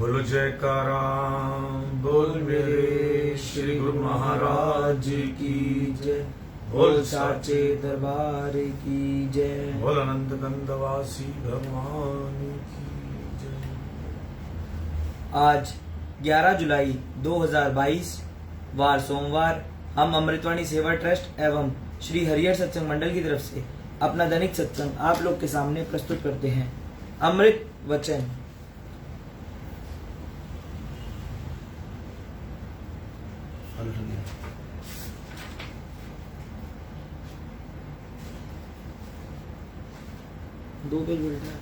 बोलो जयकारा बोल मेरे श्री गुरु महाराज की जय। बोल साचे दरबार की जय। बोल अनंत कंदवासी भगवान की जय। आज 11 जुलाई 2022 वार सोमवार हम अमृतवाणी सेवा ट्रस्ट एवं श्री हरिहर सत्संग मंडल की तरफ से अपना दैनिक सत्संग आप लोग के सामने प्रस्तुत करते हैं। अमृत वचन। दो पेज उल्टा है।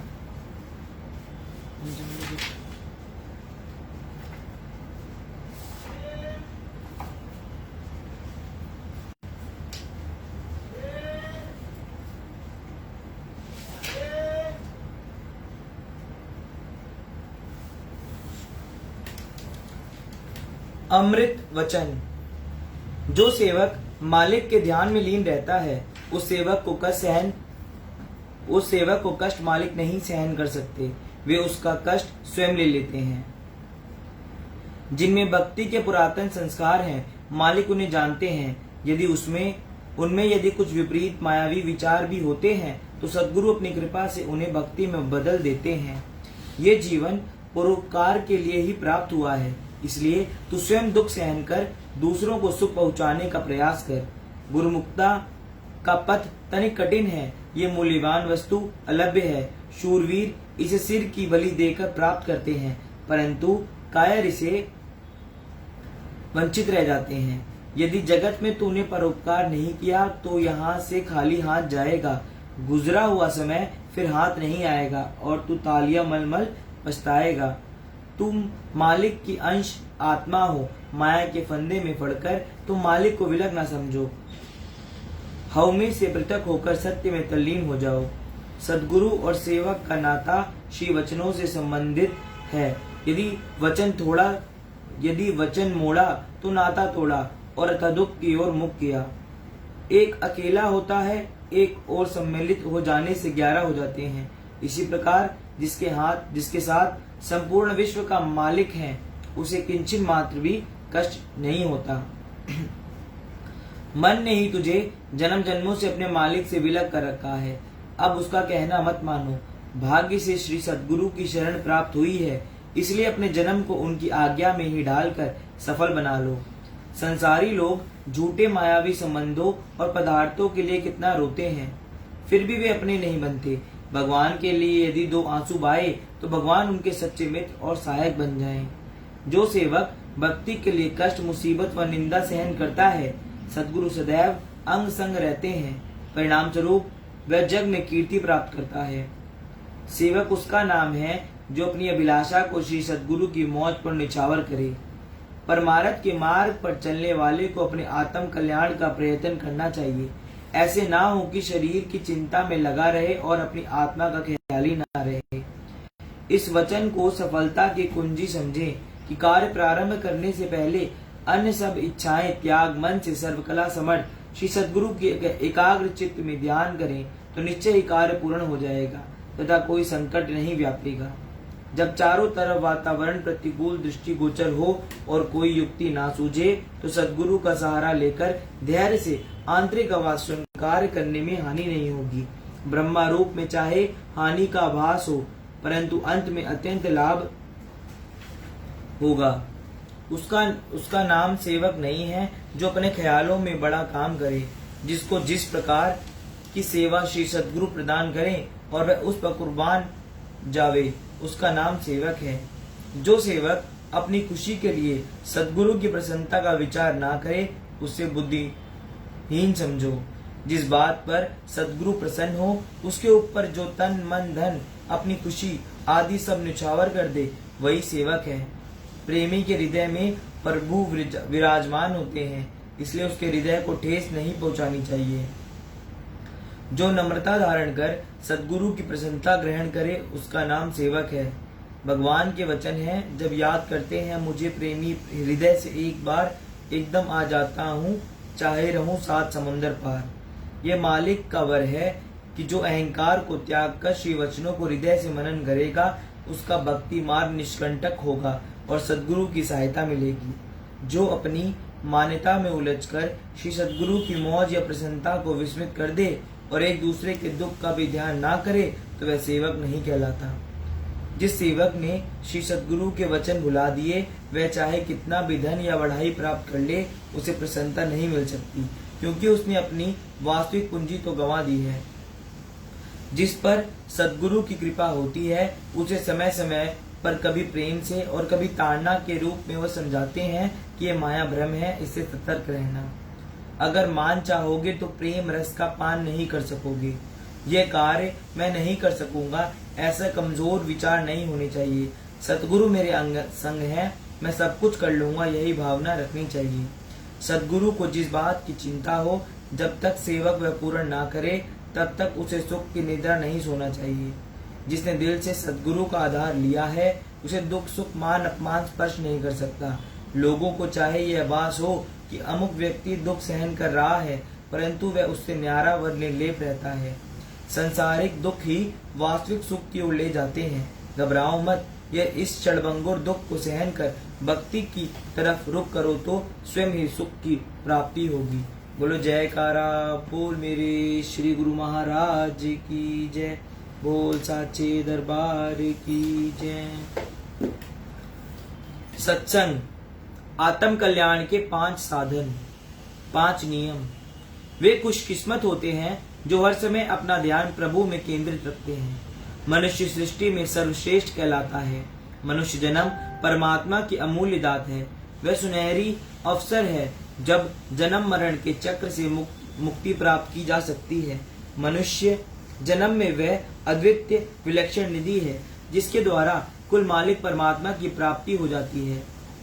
अमृत वचन। जो सेवक मालिक के ध्यान में लीन रहता है उस सेवक को कष्ट मालिक नहीं सहन कर सकते, वे उसका कष्ट स्वयं ले लेते हैं। जिनमें भक्ति के पुरातन संस्कार हैं, मालिक उन्हें जानते हैं। यदि उनमें यदि कुछ विपरीत मायावी विचार भी होते हैं तो सद्गुरु अपनी कृपा से उन्हें भक्ति में बदल देते हैं। ये जीवन परोपकार के लिए ही प्राप्त हुआ है, इसलिए तू स्वयं दुख सहन कर दूसरों को सुख पहुंचाने का प्रयास कर। गुरुमुक्ता का पथ तनिक कठिन है, ये मूल्यवान वस्तु अलभ्य है। शूरवीर इसे सिर की बलि देकर प्राप्त करते हैं, परंतु कायर इसे वंचित रह जाते हैं। यदि जगत में तूने परोपकार नहीं किया तो यहाँ से खाली हाथ जाएगा। गुजरा हुआ समय फिर हाथ नहीं आएगा और तू तालियां मलमल पछताएगा। तुम मालिक की अंश आत्मा हो, माया के फंदे में पड़कर तुम मालिक को विलग न समझो। हउमे से पृथक होकर सत्य में तल्लीन हो जाओ। सद्गुरु और सेवक का नाता श्री वचनों से संबंधित है। यदि वचन मोड़ा तो नाता तोड़ा और तदुख की ओर मुख किया। एक अकेला होता है, एक और सम्मिलित हो जाने से 11 हो जाते हैं। इसी प्रकार जिसके साथ संपूर्ण विश्व का मालिक है, उसे किंचित मात्र भी कष्ट नहीं होता। मन ने ही तुझे जन्म जन्मों से अपने मालिक से विलग कर रखा है, अब उसका कहना मत मानो। भाग्य से श्री सद्गुरु की शरण प्राप्त हुई है, इसलिए अपने जन्म को उनकी आज्ञा में ही डालकर सफल बना लो। संसारी लोग झूठे मायावी संबंधों और पदार्थों के लिए कितना रोते हैं, फिर भी वे अपने नहीं बनते। भगवान के लिए यदि 2 आंसू बहाए तो भगवान उनके सच्चे मित्र और सहायक बन जाएं। जो सेवक भक्ति के लिए कष्ट, मुसीबत व निंदा सहन करता है, सद्गुरु सदैव अंग संग रहते हैं। परिणाम स्वरूप वह जग में कीर्ति प्राप्त करता है। सेवक उसका नाम है जो अपनी अभिलाषा को श्री सद्गुरु की मौज पर निछावर करे। परमार्थ के मार्ग पर चलने वाले को अपने आत्म कल्याण का प्रयत्न करना चाहिए। ऐसे ना हो कि शरीर की चिंता में लगा रहे और अपनी आत्मा का ख्याल ही ना रहे। इस वचन को सफलता की कुंजी समझें कि कार्य प्रारंभ करने से पहले अन्य सब इच्छाएं त्याग मन से सर्वकला समर्थ श्री सद्गुरु की एकाग्र चित्त में ध्यान करें तो निश्चय ही कार्य पूर्ण हो जाएगा तथा कोई संकट नहीं व्यापेगा। जब चारों तरफ वातावरण प्रतिकूल दृष्टि गोचर हो और कोई युक्ति ना सूझे तो सद्गुरु का सहारा लेकर धैर्य से आंतरिक आवाज स्वीकार करने में हानि नहीं होगी। ब्रह्मा रूप में चाहे हानि का आभास हो, परंतु अंत में अत्यंत लाभ होगा। उसका नाम सेवक नहीं है जो अपने ख्यालों में बड़ा काम करे। जिसको जिस प्रकार की सेवा श्री सद्गुरु प्रदान करें और वह उस पर कुर्बान जावे, उसका नाम सेवक है। जो सेवक अपनी खुशी के लिए सद्गुरु की प्रसन्नता का विचार ना करे, उसे बुद्धिहीन समझो। जिस बात पर सद्गुरु प्रसन्न हो, उसके ऊपर जो तन मन धन अपनी खुशी आदि सब निछावर कर दे, वही सेवक है। प्रेमी के हृदय में प्रभु विराजमान होते हैं, इसलिए उसके हृदय को ठेस नहीं पहुंचानी चाहिए। जो नम्रता धारण कर सद्गुरु की प्रसन्नता ग्रहण करे, उसका नाम सेवक है। भगवान के वचन है, जब याद करते हैं मुझे प्रेमी, हृदय से एक बार एकदम आ जाता हूँ, चाहे रहूं 7 समुंदर पार। यह मालिक का वर है कि जो अहंकार को त्याग कर श्री वचनों को हृदय से मनन करेगा, उसका भक्ति मार्ग निष्कंटक होगा और सद्गुरु की सहायता मिलेगी। जो अपनी मान्यता में उलझकर श्री सद्गुरु की मौज या प्रसन्नता को विस्मृत कर दे और एक दूसरे के दुख का भी ध्यान ना करे तो वह सेवक नहीं कहलाता। जिस सेवक ने श्री सद्गुरु के वचन भुला दिए, वह चाहे कितना भी धन या बढ़ाई प्राप्त कर ले, उसे प्रसन्नता नहीं मिल सकती, क्योंकि उसने अपनी वास्तविक पूंजी तो गंवा दी है। जिस पर सद्गुरु की कृपा होती है, उसे समय समय पर कभी प्रेम से और कभी ताड़ना के रूप में वह समझाते हैं कि यह माया भ्रम है, इससे सतर्क रहना। अगर मान चाहोगे तो प्रेम रस का पान नहीं कर सकोगे। यह कार्य मैं नहीं कर सकूंगा, ऐसा कमजोर विचार नहीं होने चाहिए। सतगुरु मेरे संग है, मैं सब कुछ कर लूंगा, यही भावना रखनी चाहिए। सतगुरु को जिस बात की चिंता हो, जब तक सेवक वह पूर्ण ना करे, तब तक उसे सुख की निद्रा नहीं सोना चाहिए। जिसने दिल से सतगुरु का आधार लिया है, उसे दुख सुख मान अपमान स्पर्श नहीं कर सकता। लोगों को चाहे यह आभास हो कि अमुक व्यक्ति दुख सहन कर रहा है, परंतु वह उससे न्यारा व निर्लेप रहता है। संसारिक दुख ही वास्तविक सुख की ओर ले जाते हैं। घबराओ मत, यह इस क्षणभंगुर दुख को सहन कर भक्ति की तरफ रुख करो तो स्वयं ही सुख की प्राप्ति होगी। बोलो जयकारा, बोल मेरे श्री गुरु महाराज की जय, बोल साचे दरबार की जय। सत्संग आत्म कल्याण के 5 साधन, 5 नियम। वे खुशकिस्मत होते हैं जो हर समय अपना ध्यान प्रभु में केंद्रित रखते हैं। मनुष्य सृष्टि में सर्वश्रेष्ठ कहलाता है। मनुष्य जन्म परमात्मा की अमूल्य दात है। वह सुनहरी अवसर है जब जन्म मरण के चक्र से मुक्ति प्राप्त की जा सकती है। मनुष्य जन्म में वह अद्वितीय विलक्षण निधि है जिसके द्वारा कुल मालिक परमात्मा की प्राप्ति हो जाती है।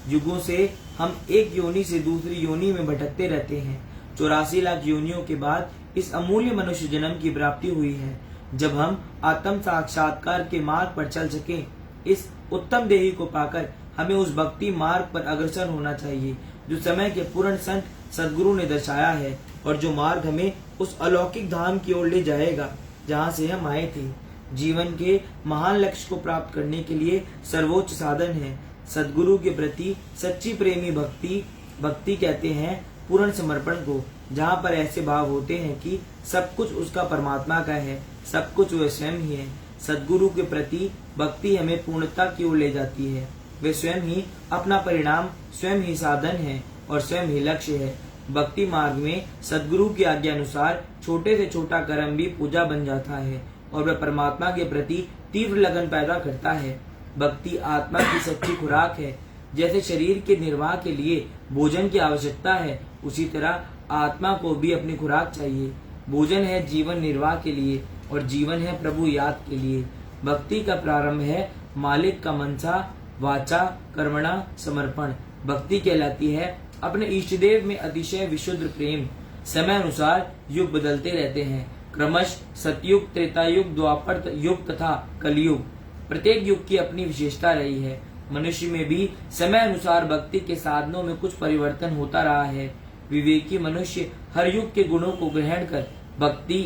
युगों से हम एक योनि से दूसरी योनि में भटकते रहते हैं। 84 लाख योनियों के बाद इस अमूल्य मनुष्य जन्म की प्राप्ति हुई है। जब हम आत्म साक्षात्कार के मार्ग पर चल सकें, इस उत्तम देही को पाकर हमें उस भक्ति मार्ग पर अग्रसर होना चाहिए जो समय के पूर्ण संत सद्गुरु ने दर्शाया है और जो मार्ग हमें उस अलौकिक धाम की ओर ले जाएगा जहाँ से हम आए थे। जीवन के महान लक्ष्य को प्राप्त करने के लिए सर्वोच्च साधन है सद्गुरु के प्रति सच्ची प्रेमी भक्ति। भक्ति कहते हैं पूर्ण समर्पण को, जहाँ पर ऐसे भाव होते हैं कि सब कुछ उसका परमात्मा का है, सब कुछ वह स्वयं ही है। सद्गुरु के प्रति भक्ति हमें पूर्णता की ओर ले जाती है। वे स्वयं ही अपना परिणाम, स्वयं ही साधन है और स्वयं ही लक्ष्य है। भक्ति मार्ग में सद्गुरु की आज्ञा अनुसार छोटे से छोटा कर्म भी पूजा बन जाता है और वह परमात्मा के प्रति तीव्र लगन पैदा करता है। भक्ति आत्मा की सच्ची खुराक है। जैसे शरीर के निर्वाह के लिए भोजन की आवश्यकता है, उसी तरह आत्मा को भी अपनी खुराक चाहिए। भोजन है जीवन निर्वाह के लिए और जीवन है प्रभु याद के लिए। भक्ति का प्रारंभ है मालिक का मनसा वाचा कर्मणा समर्पण। भक्ति कहलाती है अपने इष्ट देव में अतिशय विशुद्ध प्रेम। समय अनुसार युग बदलते रहते हैं, क्रमश सतयुग, त्रेता युग, द्वापर युग तथा कलयुग। प्रत्येक युग की अपनी विशेषता रही है। मनुष्य में भी समय अनुसार भक्ति के साधनों में कुछ परिवर्तन होता रहा है। विवेकी मनुष्य हर युग के गुणों को ग्रहण कर भक्ति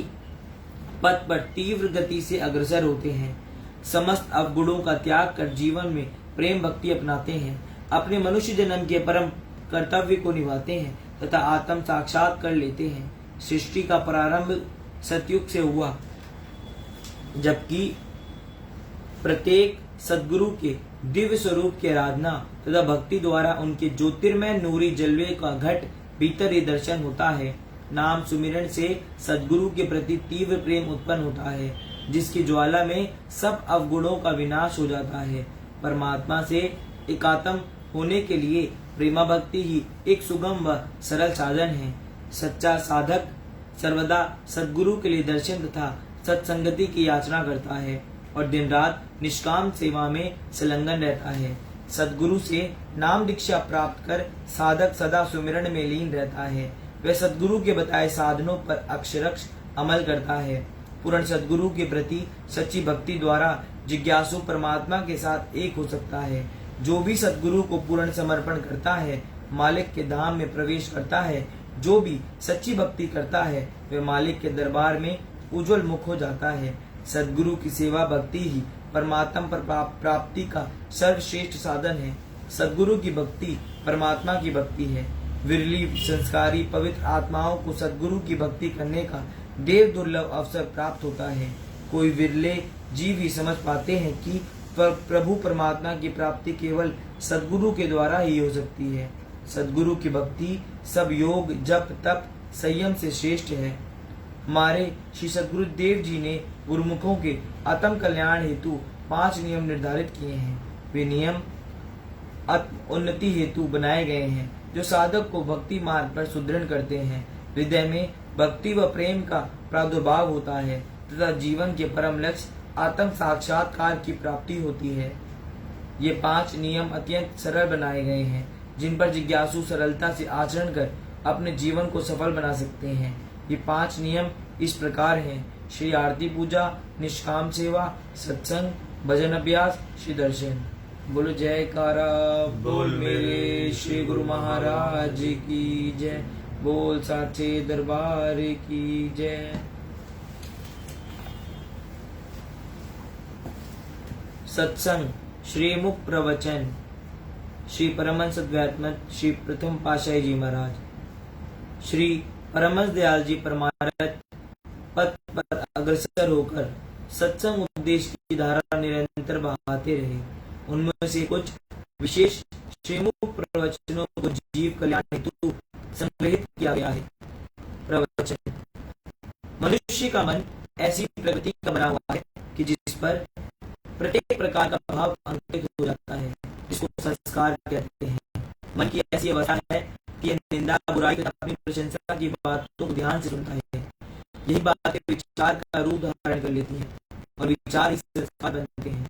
पथ पर तीव्र गति से अग्रसर होते हैं। समस्त अवगुणों का त्याग कर जीवन में प्रेम भक्ति अपनाते हैं, अपने मनुष्य जन्म के परम कर्तव्य को निभाते हैं तथा आत्म साक्षात कर लेते हैं। सृष्टि का प्रारंभ सतयुग से हुआ, जबकि प्रत्येक सद्गुरु के दिव्य स्वरूप की आराधना तथा भक्ति द्वारा उनके ज्योतिर्मय नूरी जलवे का घट भीतर ही दर्शन होता है। नाम सुमिरन से सद्गुरु के प्रति तीव्र प्रेम उत्पन्न होता है, जिसकी ज्वाला में सब अवगुणों का विनाश हो जाता है। परमात्मा से एकात्म होने के लिए प्रेमा भक्ति ही एक सुगम व सरल साधन है। सच्चा साधक सर्वदा सद्गुरु के लिए दर्शन तथा सत्संगति की याचना करता है और दिन रात निष्काम सेवा में संलग्न रहता है। सद्गुरु से नाम दीक्षा प्राप्त कर साधक सदा सुमिरन में लीन रहता है। वह सद्गुरु के बताए साधनों पर अक्षरक्ष अमल करता है। पूर्ण सद्गुरु के प्रति सच्ची भक्ति द्वारा जिज्ञासु परमात्मा के साथ एक हो सकता है। जो भी सद्गुरु को पूर्ण समर्पण करता है, मालिक के धाम में प्रवेश करता है। जो भी सच्ची भक्ति करता है, वह मालिक के दरबार में उज्जवल मुख हो जाता है। सद्गुरु की सेवा भक्ति ही परमात्मा पर प्राप्ति का सर्वश्रेष्ठ साधन है। सद्गुरु की भक्ति परमात्मा की भक्ति है। विरली संस्कारी पवित्र आत्माओं को सद्गुरु की भक्ति करने का देव दुर्लभ अवसर प्राप्त होता है। कोई विरले जीव ही समझ पाते हैं कि प्रभु परमात्मा की प्राप्ति केवल सद्गुरु के द्वारा ही हो सकती है। सद्गुरु की भक्ति सब योग जप तप संयम से श्रेष्ठ है। हमारे श्री सद्गुरुदेव जी ने गुरुमुखों के आत्म कल्याण हेतु 5 नियम निर्धारित किए हैं। वे नियम उन्नति हेतु बनाए गए हैं, जो साधक को भक्ति मार्ग पर सुदृढ़ करते हैं। हृदय में भक्ति व प्रेम का प्रादुर्भाव होता है तथा जीवन के परम लक्ष्य आत्म साक्षात्कार की प्राप्ति होती है। ये 5 नियम अत्यंत सरल बनाए गए हैं, जिन पर जिज्ञासु सरलता से आचरण कर अपने जीवन को सफल बना सकते हैं। ये 5 नियम इस प्रकार हैं: श्री आरती पूजा, निष्काम सेवा, सत्संग, भजन अभ्यास, श्री दर्शन। बोलो जयकारा बोल मेरे श्री गुरु महाराज की जय। बोल साचे दरबार की जय। सत्संग श्रीमुख प्रवचन श्री परमहंस अद्वैत श्री प्रथम पातशाही जी महाराज। श्री परमहंस दयाल जी परमार्थ पथ पर अग्रसर होकर सत्संग उपदेश की धारा निरंतर बहाते रहे। उनमें से कुछ विशेष श्रीमुख प्रवचनों को जीव कल्याण हेतु संग्रहित किया गया है। प्रवचन। मनुष्य का मन ऐसी प्रकृति का बना हुआ है कि जिस पर प्रत्येक प्रकार का भाव अंकित हो जाता है, जिसको संस्कार कहते हैं। मन की ऐसी अवस्था है कि यह निंदा बुराई तथा अपनी प्रशंसा की बातों को ध्यान से सुनता है। यही बातें विचार का रूप धारण कर लेती हैं और विचार ही संस्कार बनते हैं।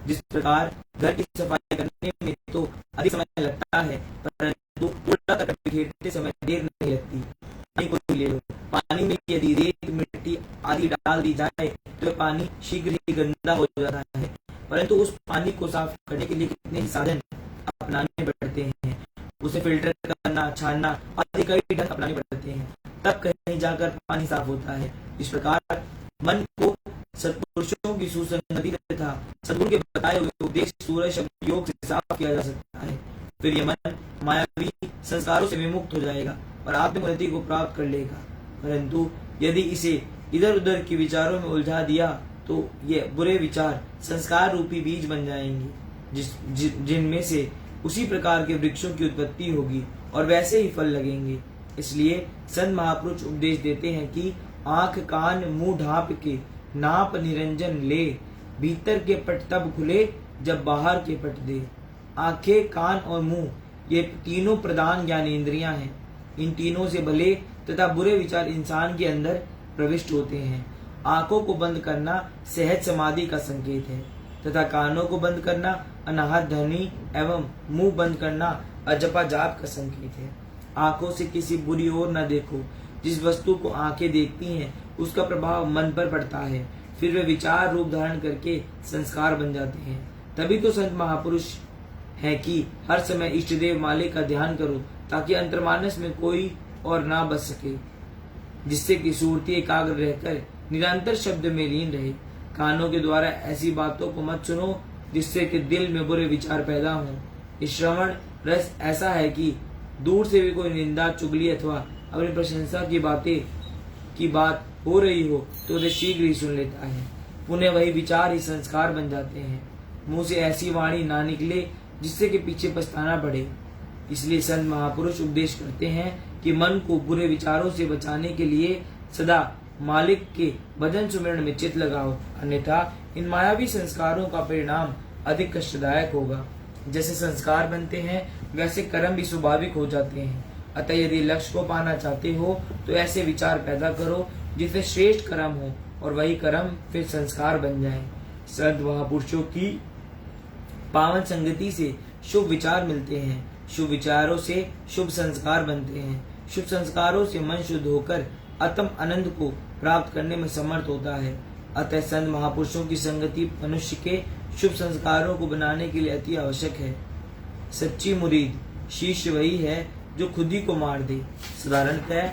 जिस प्रकार घर की सफाई करने में तो अधिक समय लगता है, परंतु कूड़ा करकट बिखेरते समय देर नहीं लगती। पानी को ले लो, पानी में यदि रेत मिट्टी आदि डाल दी जाए तो पानी शीघ्र ही गंदा हो जाता है, परंतु उस पानी को साफ करने के लिए कितने ही साधन अपनाने पड़ते हैं। उसे फिल्टर करना, छानना आदि कई ढंग अपनाने पड़ते हैं, तब कहीं जाकर पानी साफ होता है। इस प्रकार मन को सत्पुरुषों की सुसंगति तथा सद्गुरु के बताए हुए उपदेश सूरज शब्द योग से साफ किया जा सकता है। फिर यह मन मायावी संस्कारों से विमुक्त हो जाएगा और आत्मोन्नति को प्राप्त कर लेगा। परंतु यदि इसे इधर उधर के विचारों में उलझा दिया तो ये बुरे विचार संस्कार रूपी बीज बन जाएंगे, जिनमें से उसी प्रकार के वृक्षों की उत्पत्ति होगी और वैसे ही फल लगेंगे। इसलिए संत महापुरुष उपदेश देते हैं कि आंख कान मुंह ढांप के नाप निरंजन ले, भीतर के पट तब खुले जब बाहर के पट दे। आंखें, कान और मुंह ये तीनों प्रधान ज्ञानेंद्रियां हैं। इन तीनों से भले तथा बुरे विचार इंसान के अंदर प्रविष्ट होते हैं। आंखों को बंद करना सहज समाधि का संकेत है तथा कानों को बंद करना अनाहत ध्वनि एवं मुंह बंद करना अजपा जाप का संकेत है। आंखों से किसी बुरी ओर न देखो। जिस वस्तु को आंखें देखती हैं उसका प्रभाव मन पर पड़ता है, फिर वे विचार रूप धारण करके संस्कार बन जाते हैं। तभी तो संत महापुरुष है कि हर समय इष्ट देव मालिक का ध्यान करो ताकि अंतर्मानस में कोई और ना बच सके, जिससे कि सूरती एकाग्र रहकर निरंतर शब्द में लीन रहे। कानों के द्वारा ऐसी बातों को मत सुनो जिससे कि दिल में बुरे विचार पैदा हों। इस श्रवण रस ऐसा है कि दूर से भी कोई निंदा, चुगली अथवा अपनी प्रशंसा की बात हो रही हो तो उसे शीघ्र ही सुन लेता है। पुनः वही विचार ही संस्कार बन जाते हैं। मुंह से ऐसी वाणी ना निकले जिससे कि पीछे पछताना पड़े। इसलिए संत महापुरुष उपदेश करते हैं कि मन को बुरे विचारों से बचाने के लिए सदा मालिक के भजन सुमिरन में चित्त लगाओ, अन्यथा इन मायावी संस्कारों का परिणाम अधिक कष्टदायक होगा। जैसे संस्कार बनते हैं वैसे कर्म भी स्वाभाविक हो जाते हैं। अतः यदि लक्ष्य को पाना चाहते हो तो ऐसे विचार पैदा करो जिससे श्रेष्ठ कर्म हो और वही कर्म फिर संस्कार बन जाए। संत महापुरुषों की पावन संगति से शुभ विचार मिलते हैं, शुभ विचारों से शुभ संस्कार बनते हैं, शुभ संस्कारों से मन शुद्ध होकर आत्म आनंद को प्राप्त करने में समर्थ होता है। अतः संत महापुरुषों की संगति मनुष्य के शुभ संस्कारों को बनाने के लिए अति आवश्यक है। सच्ची मुरीद शिष्य वही है जो खुद ही को मार दे। साधारणतः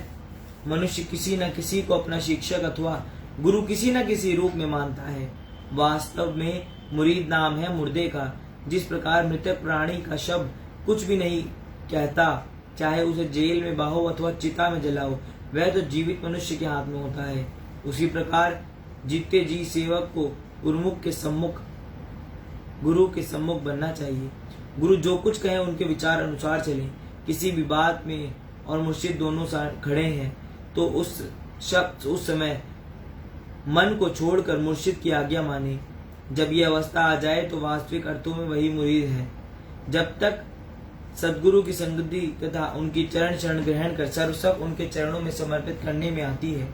मनुष्य किसी न किसी को अपना शिक्षक अथवा गुरु किसी न किसी रूप में मानता है। वास्तव में मुरीद नाम है मुर्दे का। जिस प्रकार मृतक प्राणी का शब्द कुछ भी नहीं कहता, चाहे उसे जेल में बाहो अथवा चिता में जलाओ, वह तो जीवित मनुष्य के हाथ में होता है। उसी प्रकार जीते जी सेवक को गुरु के सम्मुख बनना चाहिए। गुरु जो कुछ कहे उनके विचार अनुसार चले। किसी भी बात में और मुर्शिद दोनों खड़े हैं तो उस समय मन को छोड़कर मुर्शिद की आज्ञा माने। जब ये अवस्था आ जाए तो वास्तविक अर्थों में वही मुरीद है। जब तक सदगुरु की संगति तथा उनकी चरण शरण ग्रहण कर सर्वस्व उनके चरणों में समर्पित करने में आती है।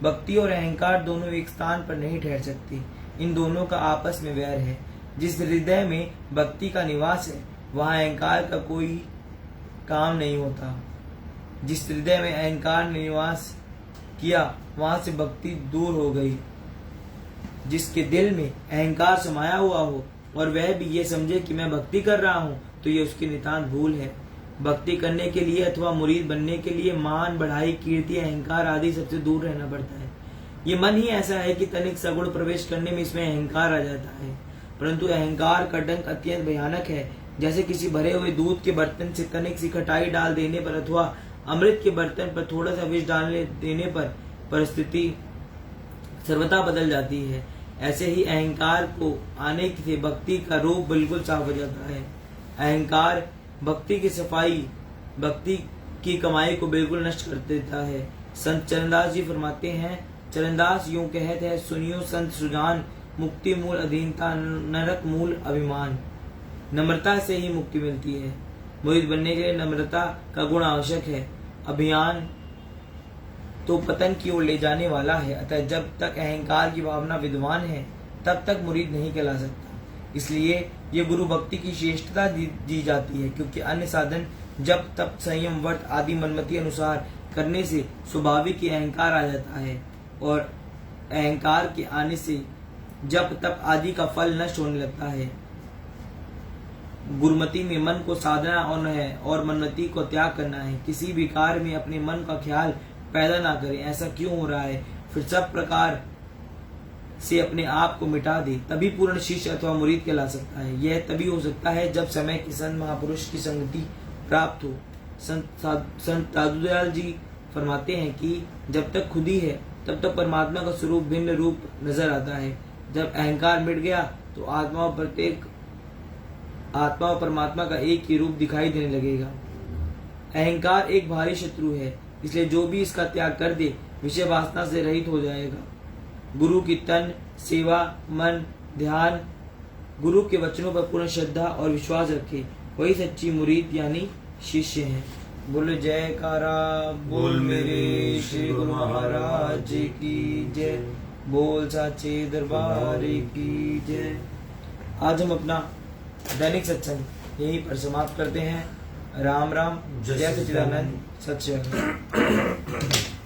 भक्ति और अहंकार दोनों एक स्थान पर नहीं ठहर सकती। इन दोनों का आपस में वैर है। जिस हृदय में भक्ति का निवास है वहां अहंकार का कोई काम नहीं होता। जिस हृदय में अहंकार ने निवास किया वहां से भक्ति दूर हो गई। जिसके दिल में अहंकार समाया हुआ हो और वह भी ये समझे कि मैं भक्ति कर रहा हूँ, तो ये उसकी नितांत भूल है। भक्ति करने के लिए अथवा मुरीद बनने के लिए मान, बढ़ाई, कीर्ति, अहंकार आदि सबसे दूर रहना पड़ता है। ये मन ही ऐसा है कि तनिक सगुण प्रवेश करने में इसमें अहंकार आ जाता है। परंतु अहंकार का डंक अत्यंत भयानक है। जैसे किसी भरे हुए दूध के बर्तन से तनिक सी खटाई डाल देने पर अथवा अमृत के बर्तन पर थोड़ा सा विष डालने देने पर परिस्थिति सर्वथा बदल जाती है। ऐसे ही अहंकार को आने से भक्ति का रूप बिल्कुल साफ हो जाता है। अहंकार भक्ति की सफाई, भक्ति की कमाई को बिल्कुल नष्ट कर देता है। संत चरणदास जी फरमाते हैं, चरणदास यूं कहते हैं, सुनियो संत सुजान, मुक्ति मूल अधीनता, नरक मूल अभिमान। नम्रता से ही मुक्ति मिलती है। मुरीद बनने के लिए नम्रता का गुण आवश्यक है। अभिमान तो पतन की ओर ले जाने वाला है। अतः जब तक अहंकार की भावना विद्वान है तब तक मुरीद नहीं कहला सकता। इसलिए ये गुरु भक्ति की श्रेष्ठता दी जाती है, क्योंकि अन्य साधन जब तप, संयम, व्रत आदि मनमति अनुसार करने से स्वाभाविक ही अहंकार आ जाता है और अहंकार के आने से जब तप आदि का फल नष्ट होने लगता है। गुरुमति में मन को साधना और मनमति को त्याग करना है। किसी भी कार्य में अपने मन का ख्याल पैदा ना करें। ऐसा क्यों हो रहा है? फिर सब प्रकार से अपने आप को मिटा दे, तभी पूर्ण शिष्य अथवा मुरीद कहला सकता है। यह तभी हो सकता है जब समय के संत महापुरुष की संगति प्राप्त हो। संत साधुदयाल जी फरमाते हैं कि जब तक खुदी है तब तक परमात्मा का स्वरूप भिन्न रूप नजर आता है। जब अहंकार मिट गया तो आत्मा और परमात्मा का एक ही रूप दिखाई देने लगेगा। अहंकार एक भारी शत्रु है, इसलिए जो भी इसका त्याग कर दे विषय वासना से रहित हो जाएगा। गुरु की तन, सेवा, मन, ध्यान, गुरु के वचनों पर पूर्ण श्रद्धा और विश्वास रखे, वही सच्ची मुरीद यानी शिष्य है। बोलो जयकारा बोल मेरे श्री गुरु महाराज की जय। बोल साचे दरबार की जय। आज हम अपना दैनिक सत्संग यहीं पर समाप्त करते हैं। राम राम, जय सच्चिदानंद, सत श्री अकाल।